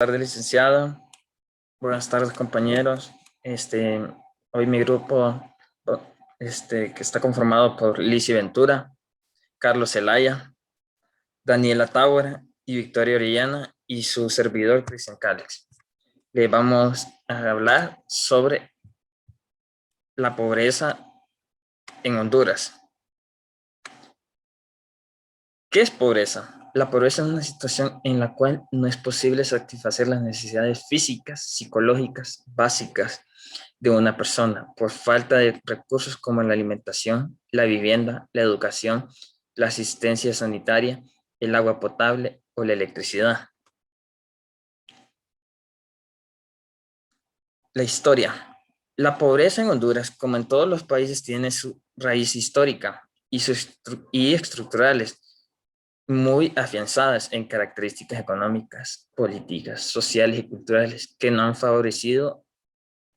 Tardes, licenciada. Buenas tardes, compañeros. Hoy mi grupo, que está conformado por Lizy Ventura, Carlos Zelaya, Daniela Tauer y Victoria Orellana, y su servidor, Cristian Cálix. Le vamos a hablar sobre la pobreza en Honduras. ¿Qué es pobreza? La pobreza es una situación en la cual no es posible satisfacer las necesidades físicas, psicológicas, básicas de una persona por falta de recursos como la alimentación, la vivienda, la educación, la asistencia sanitaria, el agua potable o la electricidad. La historia. La pobreza en Honduras, como en todos los países, tiene su raíz histórica y estructurales muy afianzadas en características económicas, políticas, sociales y culturales que no han favorecido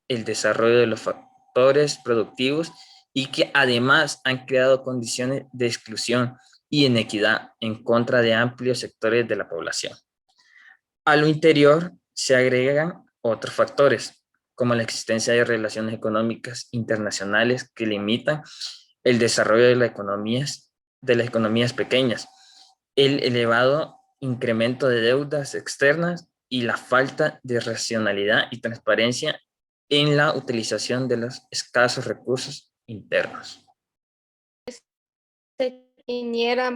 el desarrollo de los factores productivos y que además han creado condiciones de exclusión y inequidad en contra de amplios sectores de la población. A lo interior se agregan otros factores, como la existencia de relaciones económicas internacionales que limitan el desarrollo de las economías pequeñas, el elevado incremento de deudas externas y la falta de racionalidad y transparencia en la utilización de los escasos recursos internos.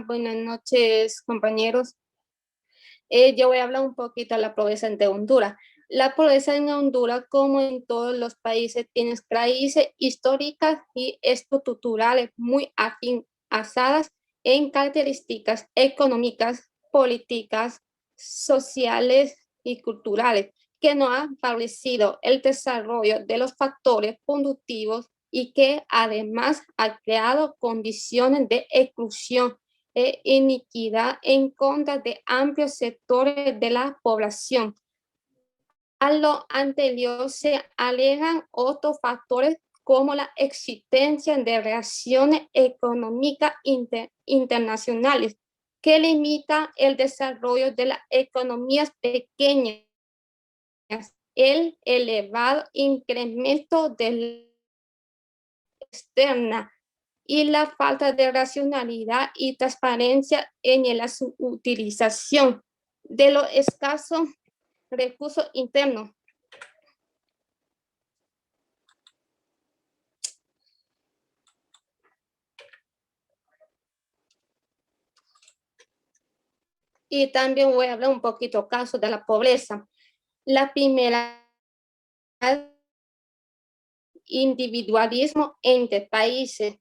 Buenas noches, compañeros. Yo voy a hablar un poquito de la pobreza de Honduras. La pobreza en Honduras, como en todos los países, tiene raíces históricas y estructurales muy afianzadas en características económicas, políticas, sociales y culturales, que no han favorecido el desarrollo de los factores productivos y que además ha creado condiciones de exclusión e iniquidad en contra de amplios sectores de la población. A lo anterior se alegan otros factores como la existencia de relaciones económicas internacionales que limitan el desarrollo de las economías pequeñas, el elevado incremento de la externa y la falta de racionalidad y transparencia en la utilización de los escasos recursos internos. Y también voy a hablar un poquito caso de la pobreza. La primera, individualismo entre países.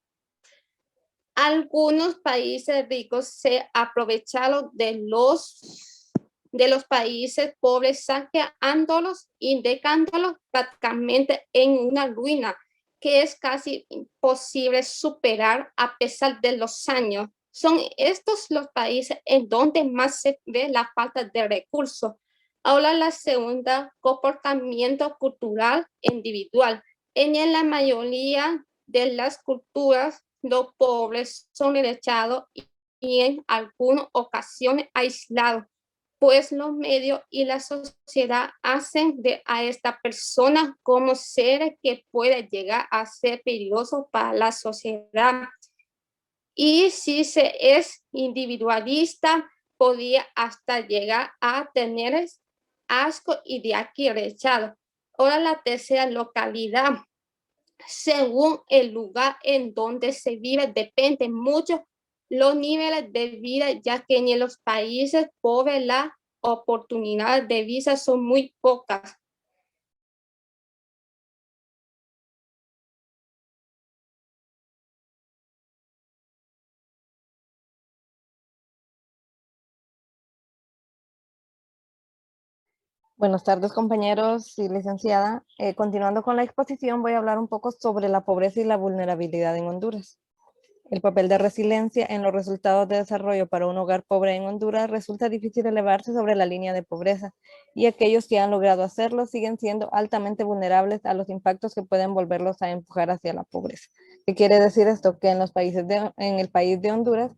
Algunos países ricos se aprovecharon de los países pobres, saqueándolos y dejándolos prácticamente en una ruina que es casi imposible superar a pesar de los años. Son estos los países en donde más se ve la falta de recursos. Ahora la segunda, comportamiento cultural individual. En la mayoría de las culturas, los pobres son derechados y en algunas ocasiones aislados, pues los medios y la sociedad hacen a esta persona como seres que puede llegar a ser peligroso para la sociedad. Y si se es individualista, podría hasta llegar a tener asco y de aquí rechazo. Ahora la tercera, localidad. Según el lugar en donde se vive, depende mucho los niveles de vida, ya que en los países pobres las oportunidades de vida son muy pocas. Buenas tardes, compañeros y licenciada. Continuando con la exposición, voy a hablar un poco sobre la pobreza y la vulnerabilidad en Honduras. El papel de resiliencia en los resultados de desarrollo para un hogar pobre en Honduras resulta difícil elevarse sobre la línea de pobreza, y aquellos que han logrado hacerlo siguen siendo altamente vulnerables a los impactos que pueden volverlos a empujar hacia la pobreza. ¿Qué quiere decir esto? Que en el país de Honduras,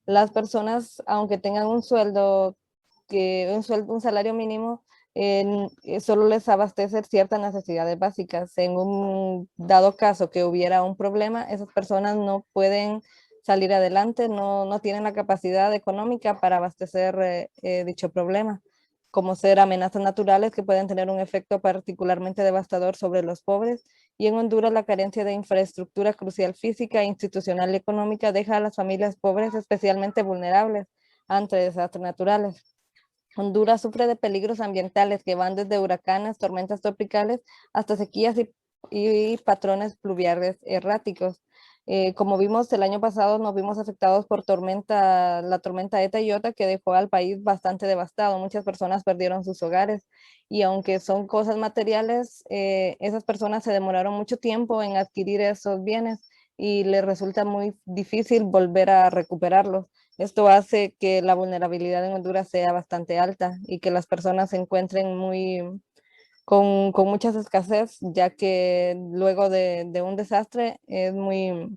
las personas, aunque tengan un salario mínimo, solo les abastece ciertas necesidades básicas. En un dado caso que hubiera un problema, esas personas no pueden salir adelante, no tienen la capacidad económica para abastecer dicho problema, como ser amenazas naturales que pueden tener un efecto particularmente devastador sobre los pobres. Y en Honduras la carencia de infraestructura crucial física, institucional y económica deja a las familias pobres especialmente vulnerables ante desastres naturales. Honduras sufre de peligros ambientales que van desde huracanes, tormentas tropicales, hasta sequías y patrones pluviales erráticos. Como vimos el año pasado, nos vimos afectados por la tormenta Eta y Iota, que dejó al país bastante devastado. Muchas personas perdieron sus hogares y aunque son cosas materiales, esas personas se demoraron mucho tiempo en adquirir esos bienes y les resulta muy difícil volver a recuperarlos. Esto hace que la vulnerabilidad en Honduras sea bastante alta y que las personas se encuentren con muchas escasez, ya que luego de un desastre es muy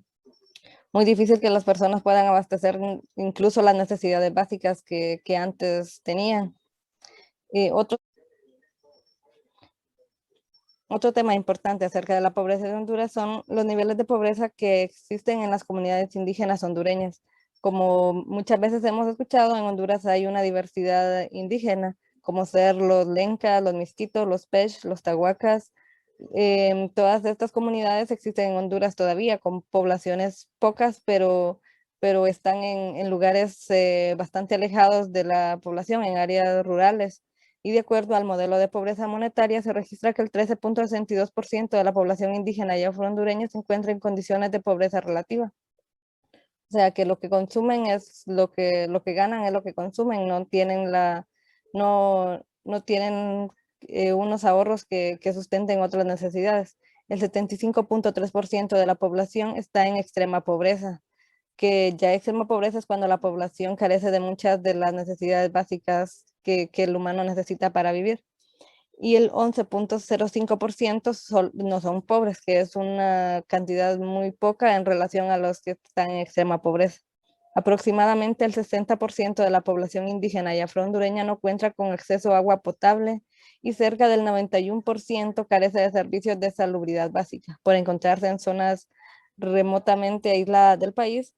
difícil que las personas puedan abastecer incluso las necesidades básicas que antes tenían. Otro tema importante acerca de la pobreza de Honduras son los niveles de pobreza que existen en las comunidades indígenas hondureñas. Como muchas veces hemos escuchado, en Honduras hay una diversidad indígena, como ser los lencas, los misquitos, los pech, los tahuacas. Todas estas comunidades existen en Honduras todavía, con poblaciones pocas, pero están en lugares bastante alejados de la población, en áreas rurales. Y de acuerdo al modelo de pobreza monetaria, se registra que el 13.62% de la población indígena y afrohondureña se encuentra en condiciones de pobreza relativa. O sea, que lo que consumen es lo que ganan es lo que consumen, no tienen unos ahorros que sustenten otras necesidades. El 75.3% de la población está en extrema pobreza, que ya extrema pobreza es cuando la población carece de muchas de las necesidades básicas que el humano necesita para vivir. Y el 11.05% no son pobres, que es una cantidad muy poca en relación a los que están en extrema pobreza. Aproximadamente el 60% de la población indígena y afrohondureña no cuenta con acceso a agua potable y cerca del 91% carece de servicios de salubridad básica por encontrarse en zonas remotamente aisladas del país.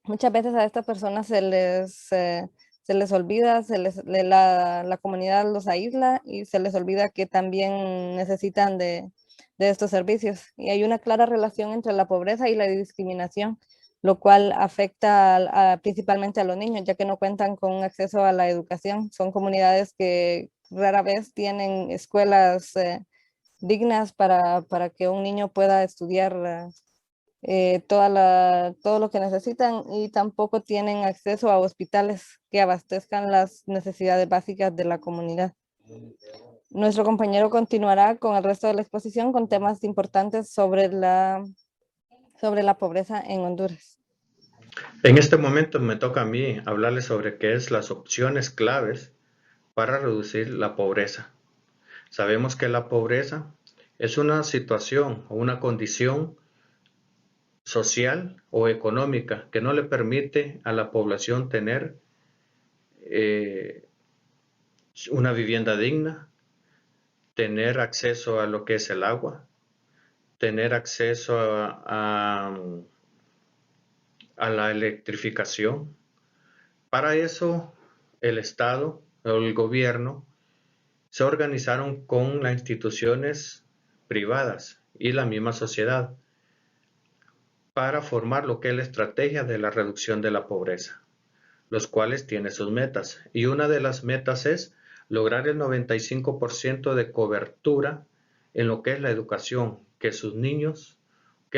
Muchas veces a estas personas se les olvida, la comunidad los aísla y se les olvida que también necesitan de estos servicios. Y hay una clara relación entre la pobreza y la discriminación, lo cual afecta principalmente a los niños, ya que no cuentan con acceso a la educación. Son comunidades que rara vez tienen escuelas dignas para que un niño pueda estudiar todo lo que necesitan y tampoco tienen acceso a hospitales que abastezcan las necesidades básicas de la comunidad. Nuestro compañero continuará con el resto de la exposición con temas importantes sobre la pobreza en Honduras. En este momento me toca a mí hablarles sobre qué es las opciones claves para reducir la pobreza. Sabemos que la pobreza es una situación o una condición social o económica que no le permite a la población tener una vivienda digna, tener acceso a lo que es el agua, tener acceso a la electrificación. Para eso el Estado o el gobierno se organizaron con las instituciones privadas y la misma sociedad para formar lo que es la estrategia de la reducción de la pobreza, los cuales tienen sus metas. Y una de las metas es lograr el 95% de cobertura en lo que es la educación, que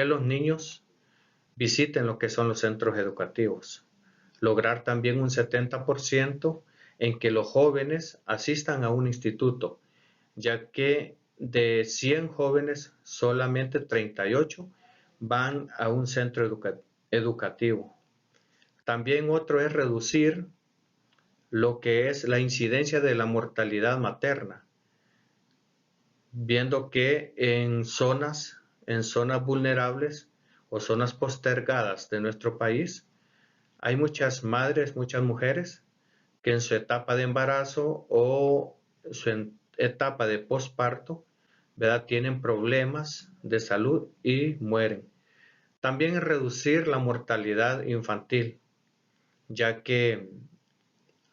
los niños visiten lo que son los centros educativos. Lograr también un 70% en que los jóvenes asistan a un instituto, ya que de 100 jóvenes solamente 38 van a un centro educativo. También otro es reducir lo que es la incidencia de la mortalidad materna, viendo que en zonas vulnerables o zonas postergadas de nuestro país hay muchas madres, muchas mujeres que en su etapa de embarazo o etapa de posparto, ¿verdad?, tienen problemas de salud y mueren. También reducir la mortalidad infantil, ya que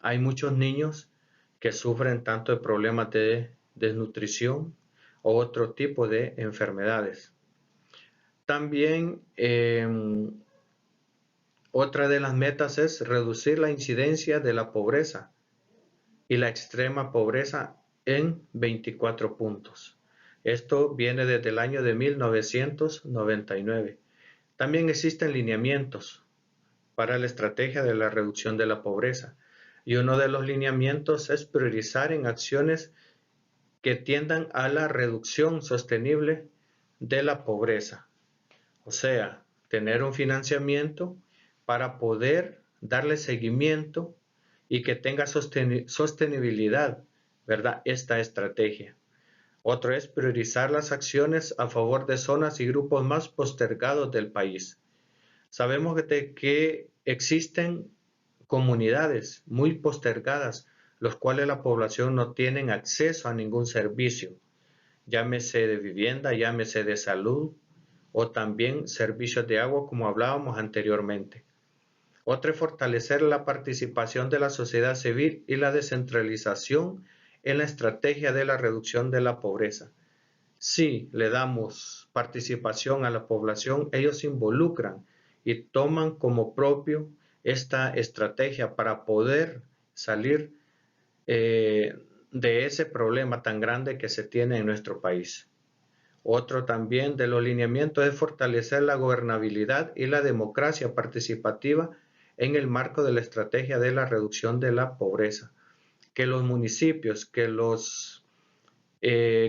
hay muchos niños que sufren tanto de problemas de desnutrición o otro tipo de enfermedades. También otra de las metas es reducir la incidencia de la pobreza y la extrema pobreza en 24 puntos. Esto viene desde el año de 1999. También existen lineamientos para la estrategia de la reducción de la pobreza. Y uno de los lineamientos es priorizar en acciones que tiendan a la reducción sostenible de la pobreza. O sea, tener un financiamiento para poder darle seguimiento y que tenga sostenibilidad, ¿verdad?, esta estrategia. Otro es priorizar las acciones a favor de zonas y grupos más postergados del país. Sabemos que existen comunidades muy postergadas, los cuales la población no tienen acceso a ningún servicio, llámese de vivienda, llámese de salud o también servicios de agua, como hablábamos anteriormente. Otro es fortalecer la participación de la sociedad civil y la descentralización en la estrategia de la reducción de la pobreza. Si le damos participación a la población, ellos se involucran y toman como propio esta estrategia para poder salir de ese problema tan grande que se tiene en nuestro país. Otro también de los lineamientos es fortalecer la gobernabilidad y la democracia participativa en el marco de la estrategia de la reducción de la pobreza. Que los municipios, que los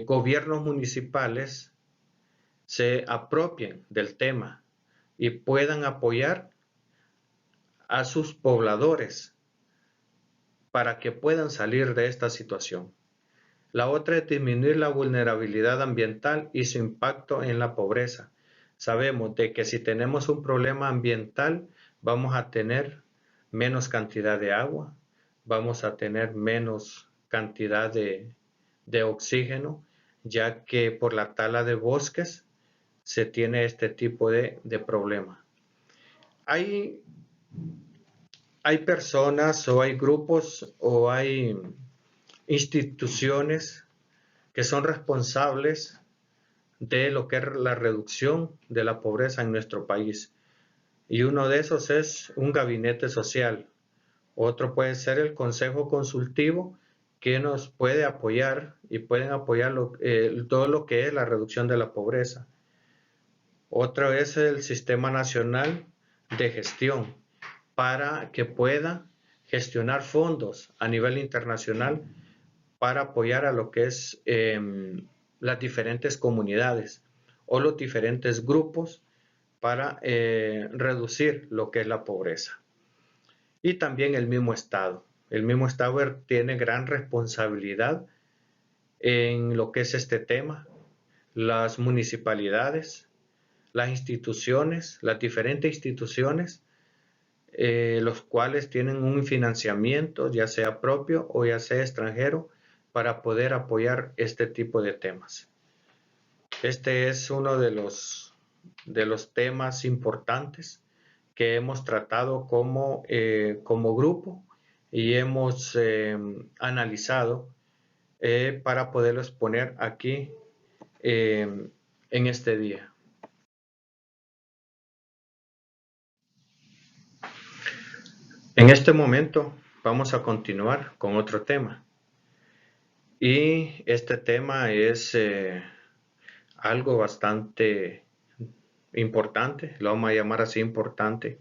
gobiernos municipales se apropien del tema y puedan apoyar a sus pobladores para que puedan salir de esta situación. La otra es disminuir la vulnerabilidad ambiental y su impacto en la pobreza. Sabemos de que si tenemos un problema ambiental, vamos a tener menos cantidad de agua, vamos a tener menos cantidad de oxígeno, ya que por la tala de bosques se tiene este tipo de problema. Hay personas o hay grupos o hay instituciones que son responsables de lo que es la reducción de la pobreza en nuestro país. Y uno de esos es un gabinete social. Otro puede ser el Consejo Consultivo, que nos puede apoyar y pueden apoyar todo lo que es la reducción de la pobreza. Otro es el Sistema Nacional de Gestión, para que pueda gestionar fondos a nivel internacional para apoyar a lo que es las diferentes comunidades o los diferentes grupos para reducir lo que es la pobreza. Y también el mismo Estado. El mismo Estado tiene gran responsabilidad en lo que es este tema. Las municipalidades, las instituciones, las diferentes instituciones, los cuales tienen un financiamiento, ya sea propio o ya sea extranjero, para poder apoyar este tipo de temas. Este es uno de los temas importantes que hemos tratado como grupo y hemos analizado para poderlo exponer aquí en este día. En este momento vamos a continuar con otro tema. Y este tema es algo bastante importante, lo vamos a llamar así importante,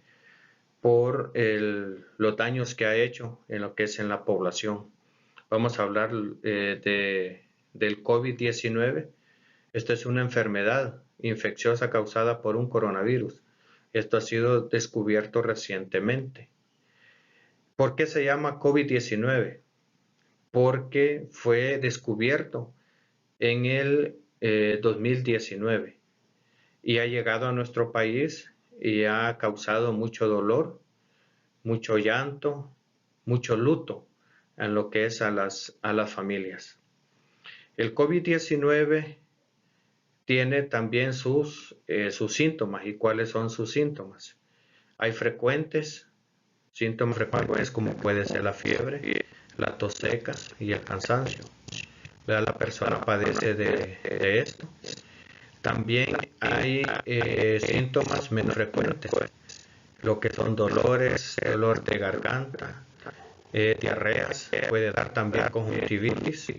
por los daños que ha hecho en lo que es en la población. Vamos a hablar del COVID-19. Esta es una enfermedad infecciosa causada por un coronavirus. Esto ha sido descubierto recientemente. ¿Por qué se llama COVID-19? Porque fue descubierto en el 2019 y ha llegado a nuestro país y ha causado mucho dolor, mucho llanto, mucho luto en lo que es a las familias. El COVID-19 tiene también sus síntomas. ¿Y cuáles son sus síntomas? Hay síntomas frecuentes como puede ser la fiebre, la tos seca y el cansancio. La persona padece de esto. También hay síntomas menos frecuentes, lo que son dolor de garganta, diarreas, puede dar también conjuntivitis,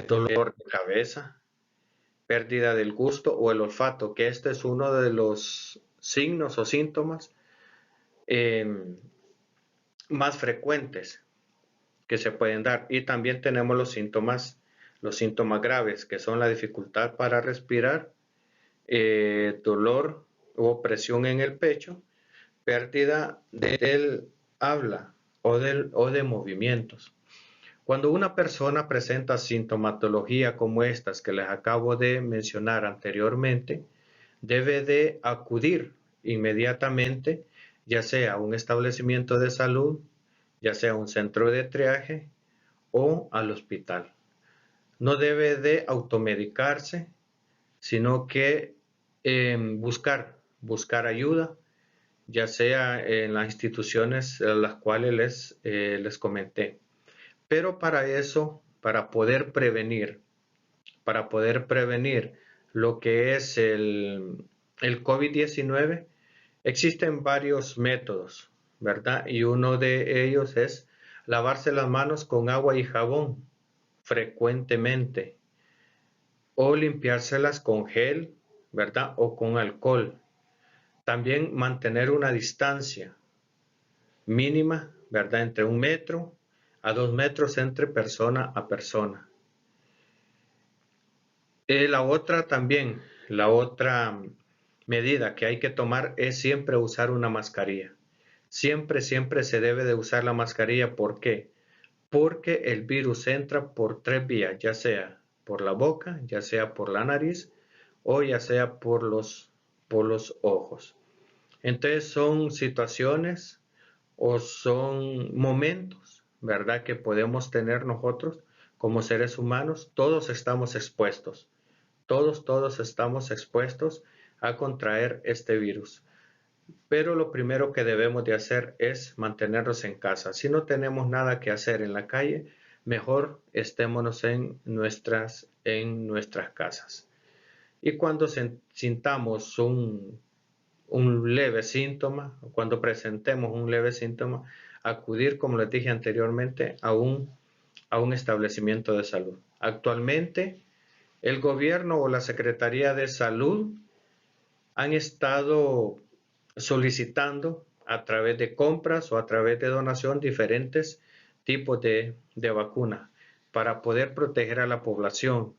dolor de cabeza, pérdida del gusto o el olfato, que este es uno de los signos o síntomas más frecuentes que se pueden dar. Y también tenemos los síntomas graves, que son la dificultad para respirar, dolor o presión en el pecho, pérdida del habla o de movimientos. Cuando una persona presenta sintomatología como estas que les acabo de mencionar anteriormente, debe de acudir inmediatamente, ya sea a un establecimiento de salud, ya sea a un centro de triaje o al hospital. No debe de automedicarse, sino que buscar ayuda, ya sea en las instituciones a las cuales les comenté. Pero para eso, para poder prevenir lo que es el COVID-19, existen varios métodos, ¿verdad? Y uno de ellos es lavarse las manos con agua y jabón frecuentemente o limpiárselas con gel, ¿verdad? O con alcohol. También mantener una distancia mínima, ¿verdad? Entre 1 metro a 2 metros entre persona a persona. La otra medida que hay que tomar es siempre usar una mascarilla. Siempre se debe de usar la mascarilla. ¿Por qué? Porque el virus entra por 3 vías, ya sea por la boca, ya sea por la nariz o ya sea por los ojos. Entonces son situaciones o son momentos, ¿verdad?, que podemos tener nosotros como seres humanos. Todos estamos expuestos. Todos estamos expuestos a contraer este virus. Pero lo primero que debemos de hacer es mantenernos en casa. Si no tenemos nada que hacer en la calle, mejor estémonos en nuestras casas. Y cuando sintamos un leve síntoma, cuando presentemos un leve síntoma, acudir, como les dije anteriormente, a un establecimiento de salud. Actualmente, el gobierno o la Secretaría de Salud han estado solicitando a través de compras o a través de donación diferentes tipos de vacuna para poder proteger a la población,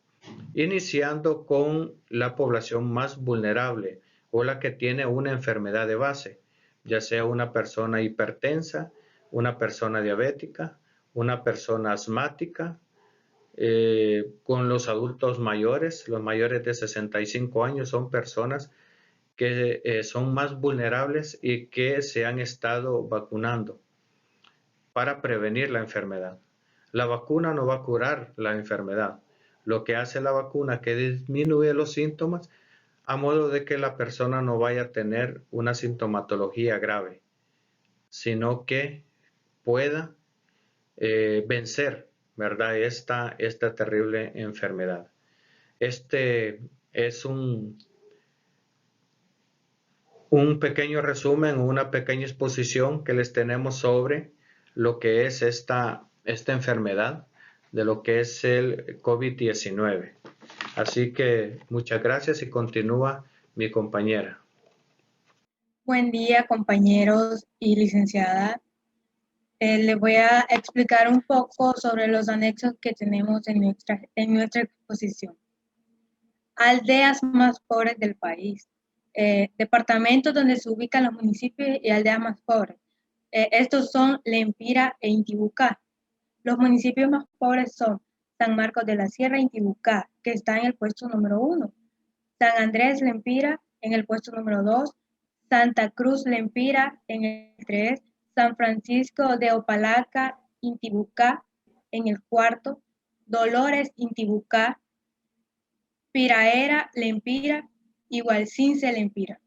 iniciando con la población más vulnerable o la que tiene una enfermedad de base, ya sea una persona hipertensa, una persona diabética, una persona asmática, con los adultos mayores. Los mayores de 65 años son personas que son más vulnerables y que se han estado vacunando para prevenir la enfermedad. La vacuna no va a curar la enfermedad. Lo que hace la vacuna es que disminuye los síntomas a modo de que la persona no vaya a tener una sintomatología grave, sino que pueda vencer, ¿verdad?, esta terrible enfermedad. Este es un pequeño resumen, una pequeña exposición que les tenemos sobre lo que es esta enfermedad, de lo que es el COVID-19. Así que muchas gracias y continúa mi compañera. Buen día, compañeros y licenciada. Les voy a explicar un poco sobre los anexos que tenemos en nuestra exposición. Aldeas más pobres del país. Departamentos donde se ubican los municipios y aldeas más pobres. Estos son Lempira e Intibucá. Los municipios más pobres son San Marcos de la Sierra e Intibucá, que está en el puesto número 1. San Andrés Lempira en el puesto número 2. Santa Cruz Lempira en el 3. San Francisco de Opalaca, Intibucá en el 4. Dolores, Intibucá, Piraera, Lempira, Igualcince, Lempira.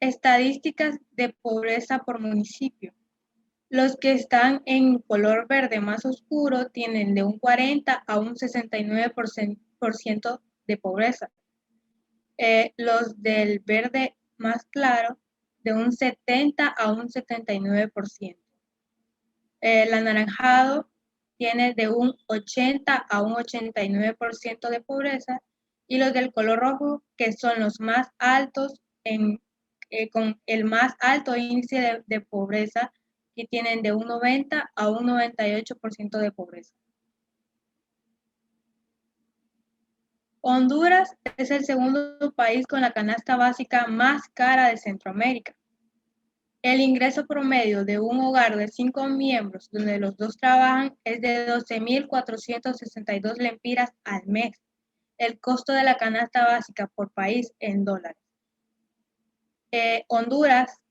Estadísticas de pobreza por municipio. Los que están en color verde más oscuro tienen de un 40 a un 69% de pobreza. Los del verde más claro de un 70 a un 79%. El anaranjado tiene de un 80 a un 89% de pobreza, y los del color rojo, que son los más altos con el más alto índice de pobreza, que tienen de un 90 a un 98% de pobreza. Honduras es el segundo país con la canasta básica más cara de Centroamérica. El ingreso promedio de un hogar de 5 miembros, donde los dos trabajan, es de 12.462 lempiras al mes. El costo de la canasta básica por país en dólares. Honduras,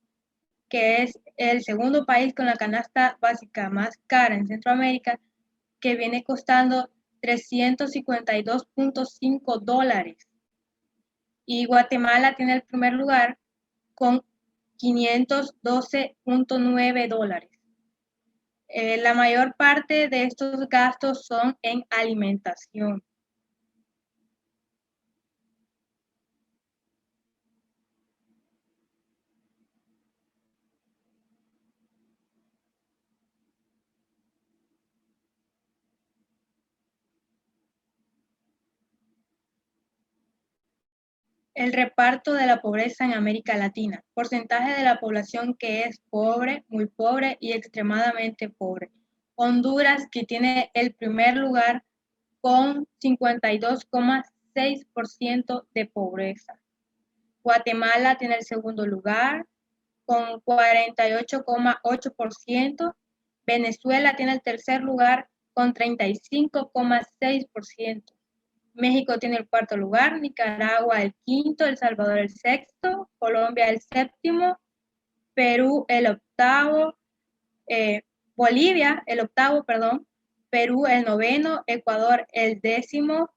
que es el segundo país con la canasta básica más cara en Centroamérica, que viene costando $352.5. Y Guatemala tiene el primer lugar con $512.9. La mayor parte de estos gastos son en alimentación. El reparto de la pobreza en América Latina. Porcentaje de la población que es pobre, muy pobre y extremadamente pobre. Honduras, que tiene el primer lugar con 52,6% de pobreza. Guatemala tiene el segundo lugar con 48,8%. Venezuela tiene el tercer lugar con 35,6%. México tiene el cuarto lugar, Nicaragua el quinto, El Salvador el sexto, Colombia el séptimo, Perú el octavo, Bolivia el octavo, perdón, Perú el noveno, Ecuador el décimo,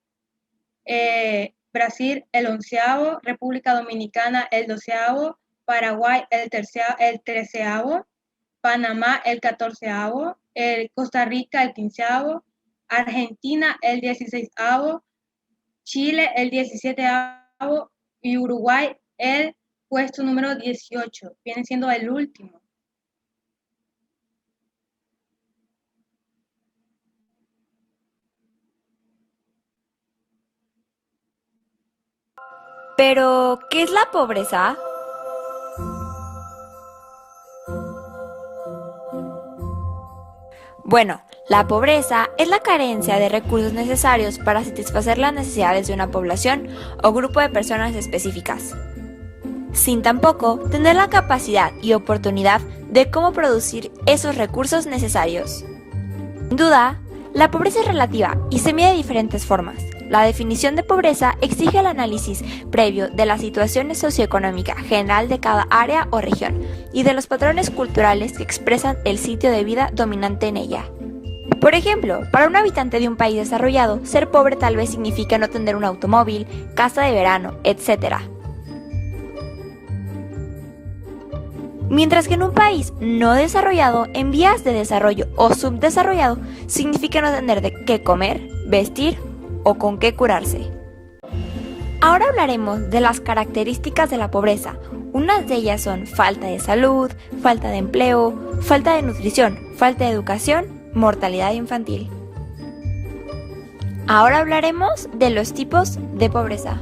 Brasil el onceavo, República Dominicana el doceavo, Paraguay el treceavo, Panamá el catorceavo, Costa Rica el quinceavo, Argentina el dieciseisavo, Chile el 17º y Uruguay el puesto número 18, viene siendo el último. Pero, ¿qué es la pobreza? Bueno, la pobreza es la carencia de recursos necesarios para satisfacer las necesidades de una población o grupo de personas específicas, sin tampoco tener la capacidad y oportunidad de cómo producir esos recursos necesarios. Sin duda, la pobreza es relativa y se mide de diferentes formas. La definición de pobreza exige el análisis previo de la situación socioeconómica general de cada área o región y de los patrones culturales que expresan el sitio de vida dominante en ella. Por ejemplo, para un habitante de un país desarrollado, ser pobre tal vez significa no tener un automóvil, casa de verano, etc. Mientras que en un país no desarrollado, en vías de desarrollo o subdesarrollado, significa no tener de qué comer, vestir o con qué curarse. Ahora hablaremos de las características de la pobreza. Unas de ellas son falta de salud, falta de empleo, falta de nutrición, falta de educación, mortalidad infantil. Ahora hablaremos de los tipos de pobreza.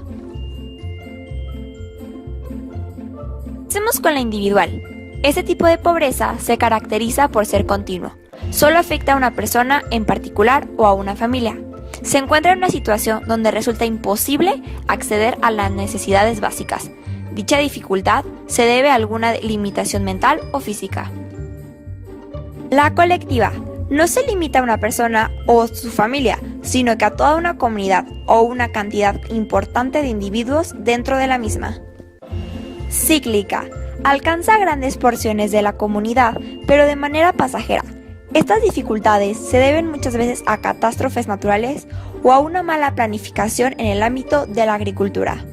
Empecemos con la individual. Este tipo de pobreza se caracteriza por ser continuo. Solo afecta a una persona en particular o a una familia. Se encuentra en una situación donde resulta imposible acceder a las necesidades básicas. Dicha dificultad se debe a alguna limitación mental o física. La colectiva. no se limita a una persona o su familia, sino que a toda una comunidad o una cantidad importante de individuos dentro de la misma. Cíclica. Alcanza grandes porciones de la comunidad, pero de manera pasajera. Estas dificultades se deben muchas veces a catástrofes naturales o a una mala planificación en el ámbito de la agricultura.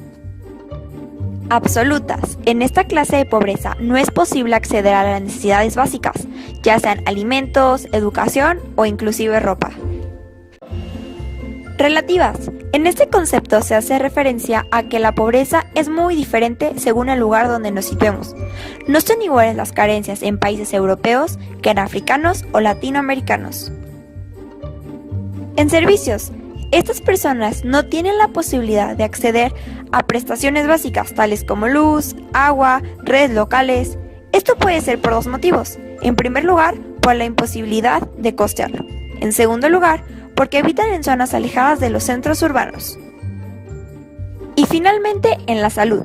Absolutas. En esta clase de pobreza no es posible acceder a las necesidades básicas, ya sean alimentos, educación o inclusive ropa. Relativas. En este concepto se hace referencia a que la pobreza es muy diferente según el lugar donde nos situemos. No son iguales las carencias en países europeos que en africanos o latinoamericanos. En servicios. Estas personas no tienen la posibilidad de acceder a prestaciones básicas tales como luz, agua, redes locales. Esto puede ser por dos motivos. En primer lugar, por la imposibilidad de costearlo. En segundo lugar, porque habitan en zonas alejadas de los centros urbanos. Y finalmente, en la salud.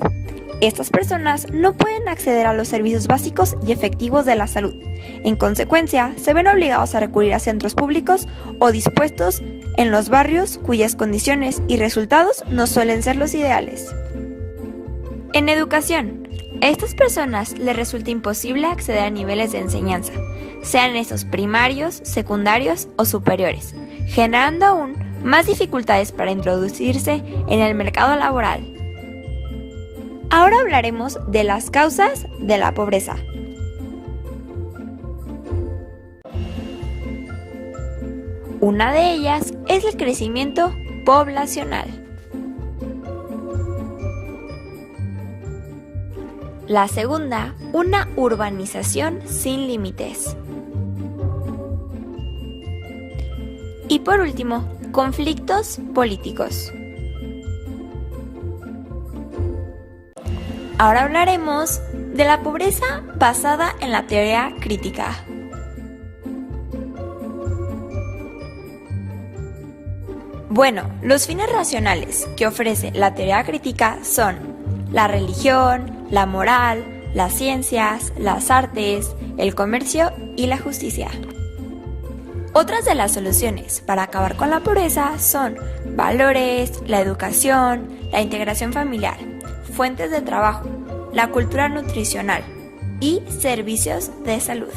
Estas personas no pueden acceder a los servicios básicos y efectivos de la salud. En consecuencia, se ven obligados a recurrir a centros públicos o dispuestos en los barrios cuyas condiciones y resultados no suelen ser los ideales. En educación, a estas personas les resulta imposible acceder a niveles de enseñanza, sean estos primarios, secundarios o superiores, generando aún más dificultades para introducirse en el mercado laboral. Ahora hablaremos de las causas de la pobreza. Una de ellas es el crecimiento poblacional. La segunda, una urbanización sin límites. Y por último, conflictos políticos. Ahora hablaremos de la pobreza basada en la teoría crítica. Bueno, los fines racionales que ofrece la teoría crítica son la religión, la moral, las ciencias, las artes, el comercio y la justicia. Otras de las soluciones para acabar con la pobreza son valores, la educación, la integración familiar, fuentes de trabajo, la cultura nutricional y servicios de salud.